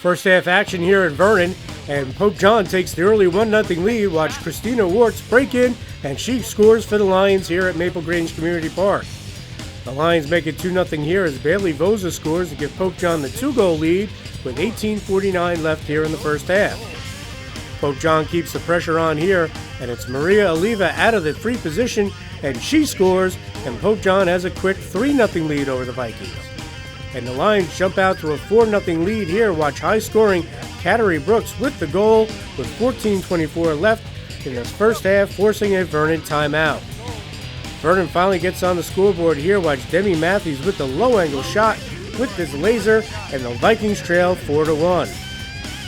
First half action here at Vernon, and Pope John takes the early 1-0 lead. Watch Christina Wartz break in, and she scores for the Lions here at Maple Grange Community Park. The Lions make it 2-0 here as Bailey Voza scores to give Pope John the 2-goal lead with 18:49 left here in the first half. Pope John keeps the pressure on here, and it's Maria Oliva out of the free position, and she scores, and Pope John has a quick 3-0 lead over the Vikings. And the Lions jump out to a 4-0 lead here. Watch high-scoring Cleary Brooks with the goal with 14:24 left in this first half, forcing a Vernon timeout. Vernon finally gets on the scoreboard here. Watch Demi Matthews with the low-angle shot with this laser, and the Vikings trail 4-1.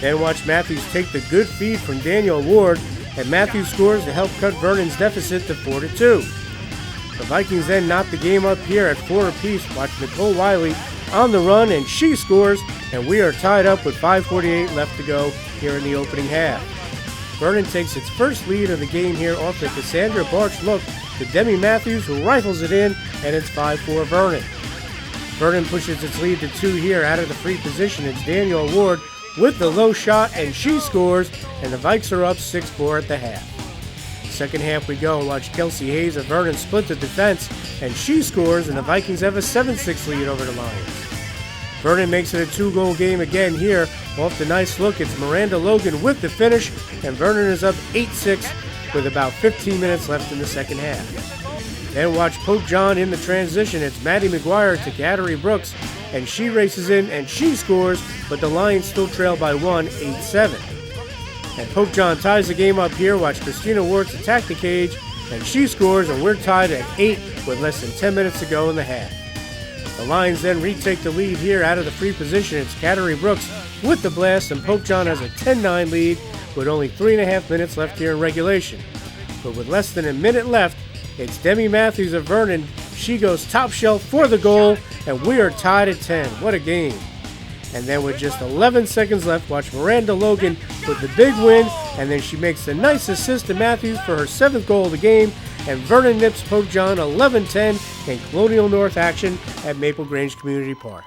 Then watch Matthews take the good feed from Daniel Ward, and Matthews scores to help cut Vernon's deficit to 4-2. The Vikings then knock the game up here at 4 apiece. Watch Nicole Wiley on the run, and she scores, and we are tied up with 5:48 left to go here in the opening half. Vernon takes its first lead of the game here off the Cassandra Barch look to Demi Matthews, who rifles it in, and it's 5-4 Vernon. Vernon pushes its lead to 2 here out of the free position. It's Daniel Ward with the low shot, and she scores, and the Vikes are up 6-4 at the half. Second half we go, and watch Kelsey Hayes of Vernon split the defense, and she scores, and the Vikings have a 7-6 lead over the Lions. Vernon makes it a 2-goal game again here. Off the nice look, it's Miranda Logan with the finish, and Vernon is up 8-6 with about 15 minutes left in the second half. Then watch Pope John in the transition. It's Maddie McGuire to Cleary Brooks, and she races in, and she scores, but the Lions still trail by 1, 8-7. And Pope John ties the game up here. Watch Christina Wartz attack the cage, and she scores, and we're tied at 8 with less than 10 minutes to go in the half. The Lions then retake the lead here out of the free position. It's Cleary Brooks with the blast, and Pope John has a 10-9 lead with only 3.5 minutes left here in regulation. But with less than a minute left, it's Demi Matthews of Vernon. She goes top shelf for the goal, and we are tied at 10. What a game. And then with just 11 seconds left, watch Miranda Logan with the big win, and then she makes the nice assist to Matthews for her 7th goal of the game, and Vernon nips Pope John 11-10 in Colonial North action at Maple Grange Community Park.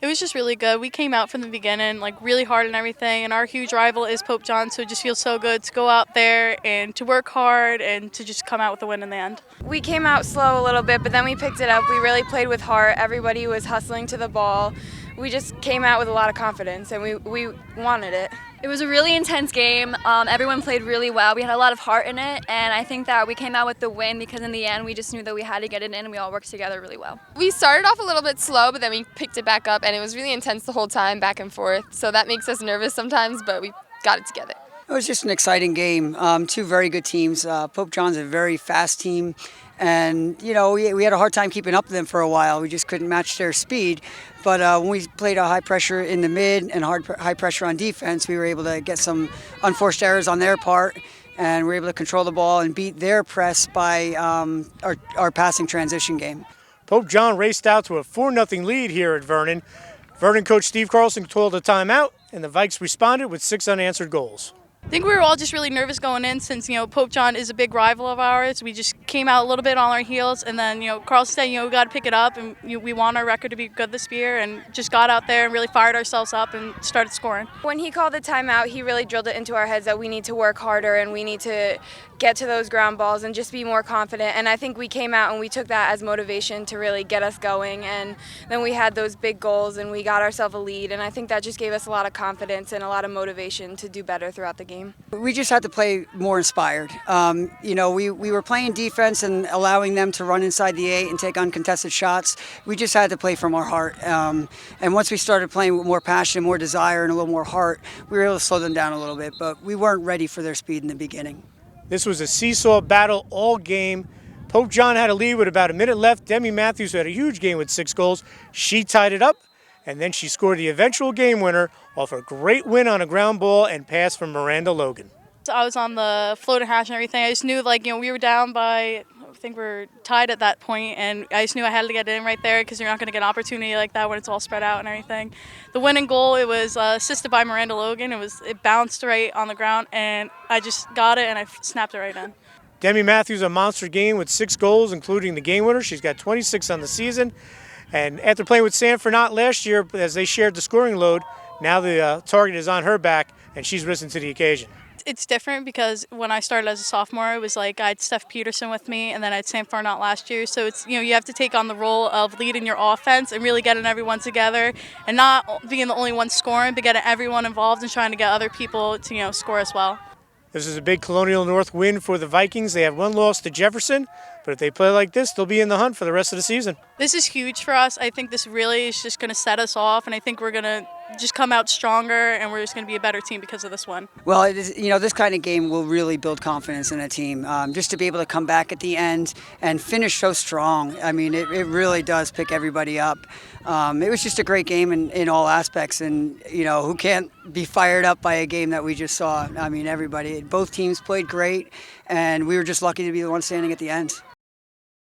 It was just really good. We came out from the beginning like really hard and everything, and our huge rival is Pope John, so it just feels so good to go out there and to work hard and to just come out with the win in the end. We came out slow a little bit, but then we picked it up. We really played with heart. Everybody was hustling to the ball. We just came out with a lot of confidence, and we wanted it. It was a really intense game. Everyone played really well. We had a lot of heart in it, and I think that we came out with the win because in the end we just knew that we had to get it in, and we all worked together really well. We started off a little bit slow, but then we picked it back up, and it was really intense the whole time, back and forth. So that makes us nervous sometimes, but we got it together. It was just an exciting game. 2 very good teams. Pope John's a very fast team. And, you know, we had a hard time keeping up with them for a while. We just couldn't match their speed. But when we played a high pressure in the mid and high pressure on defense, we were able to get some unforced errors on their part. And we were able to control the ball and beat their press by our passing transition game. Pope John raced out to a 4-0 lead here at Vernon. Vernon coach Steve Carlson called a timeout, and the Vikes responded with 6 unanswered goals. I think we were all just really nervous going in since, Pope John is a big rival of ours. We just came out a little bit on our heels, and then, Carl said, we got to pick it up, and we want our record to be good this year, and just got out there and really fired ourselves up and started scoring. When he called the timeout, he really drilled it into our heads that we need to work harder and we need to get to those ground balls and just be more confident. And I think we came out and we took that as motivation to really get us going. And then we had those big goals and we got ourselves a lead. And I think that just gave us a lot of confidence and a lot of motivation to do better throughout the game. We just had to play more inspired. We were playing defense and allowing them to run inside the 8 and take uncontested shots. We just had to play from our heart. And once we started playing with more passion, more desire, and a little more heart, we were able to slow them down a little bit. But we weren't ready for their speed in the beginning. This was a seesaw battle all game. Pope John had a lead with about a minute left. Demi Matthews had a huge game with 6 goals. She tied it up, and then she scored the eventual game winner off a great win on a ground ball and pass from Miranda Logan. So I was on the floating hash and everything. I just knew, we were down by, I think we're tied at that point, and I just knew I had to get in right there because you're not going to get an opportunity like that when it's all spread out and everything. The winning goal, it was assisted by Miranda Logan. It bounced right on the ground, and I just got it, and I snapped it right in. Demi Matthews, a monster game with 6 goals, including the game winner. She's got 26 on the season. And after playing with Sanford not last year, as they shared the scoring load, now the target is on her back, and she's risen to the occasion. It's different because when I started as a sophomore, it was like I had Steph Peterson with me, and then I had Sam Farnott last year. So it's, you have to take on the role of leading your offense and really getting everyone together, and not being the only one scoring, but getting everyone involved and trying to get other people to score as well. This is a big Colonial North win for the Vikings. They have one loss to Jefferson, but if they play like this, they'll be in the hunt for the rest of the season. This is huge for us. I think this really is just going to set us off, and I think we're going to just come out stronger, and we're just going to be a better team because of this one. Well, it is, this kind of game will really build confidence in a team. Just to be able to come back at the end and finish so strong, I mean, it really does pick everybody up. It was just a great game in all aspects, and, who can't be fired up by a game that we just saw? I mean, everybody. Both teams played great, and we were just lucky to be the one standing at the end.